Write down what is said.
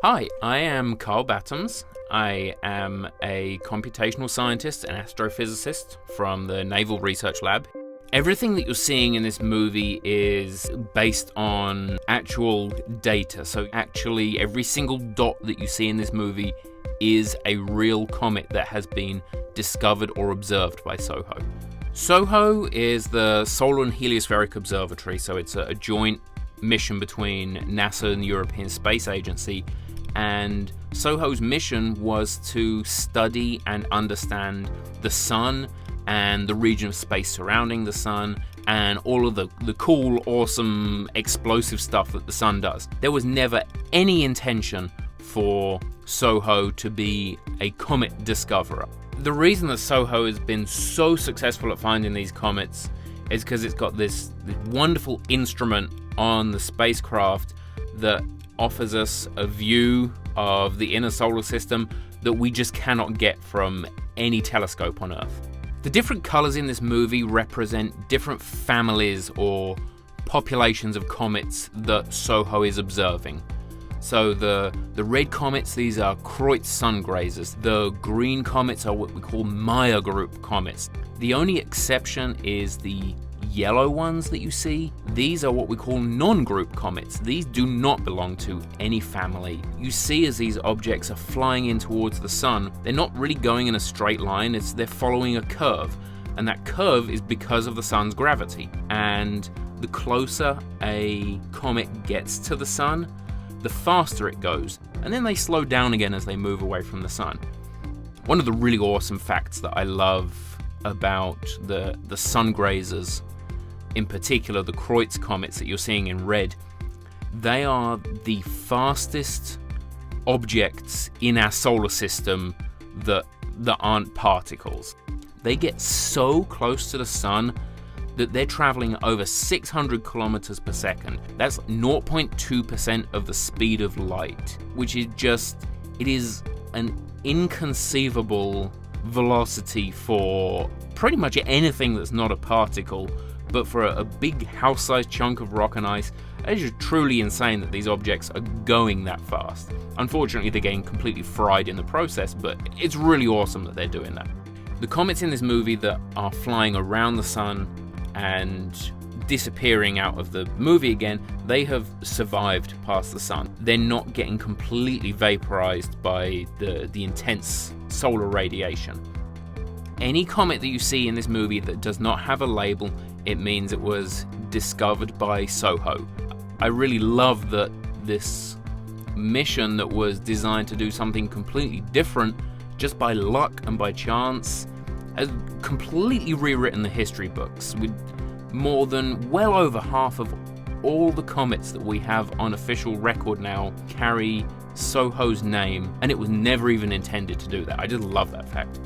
Hi, I am Carl Battams. I am a computational scientist and astrophysicist from the Naval Research Lab. Everything that you're seeing in this movie is based on actual data. So actually, every single dot that you see in this movie is a real comet that has been discovered or observed by SOHO. SOHO is the Solar and Heliospheric Observatory, so it's a joint mission between NASA and the European Space Agency. And SOHO's mission was to study and understand the sun and the region of space surrounding the sun and all of the cool, awesome, explosive stuff that the sun does. There was never any intention for SOHO to be a comet discoverer. The reason that SOHO has been so successful at finding these comets is because it's got this wonderful instrument on the spacecraft that offers us a view of the inner solar system that we just cannot get from any telescope on Earth. The different colors in this movie represent different families or populations of comets that SOHO is observing. So the red comets, these are Kreutz sun grazers. The green comets are what we call Maya group comets. The only exception is the yellow ones that you see. These are what we call non-group comets. These do not belong to any family. You see as these objects are flying in towards the sun, they're not really going in a straight line, they're following a curve. And that curve is because of the sun's gravity. And the closer a comet gets to the sun, the faster it goes. And then they slow down again as they move away from the sun. One of the really awesome facts that I love about the sun grazers, in particular the Kreutz comets that you're seeing in red, they are the fastest objects in our solar system that aren't particles. They get so close to the sun that they're traveling over 600 kilometers per second. That's 0.2% of the speed of light, which is it is an inconceivable velocity for pretty much anything that's not a particle. But for a big house-sized chunk of rock and ice, it's just truly insane that these objects are going that fast. Unfortunately, they're getting completely fried in the process, but it's really awesome that they're doing that. The comets in this movie that are flying around the sun and disappearing out of the movie again, they have survived past the sun. They're not getting completely vaporized by the intense solar radiation. Any comet that you see in this movie that does not have a label, it means it was discovered by SOHO. I really love that this mission that was designed to do something completely different, just by luck and by chance, has completely rewritten the history books. With more than well over half of all the comets that we have on official record now carry SOHO's name, and it was never even intended to do that. I just love that fact.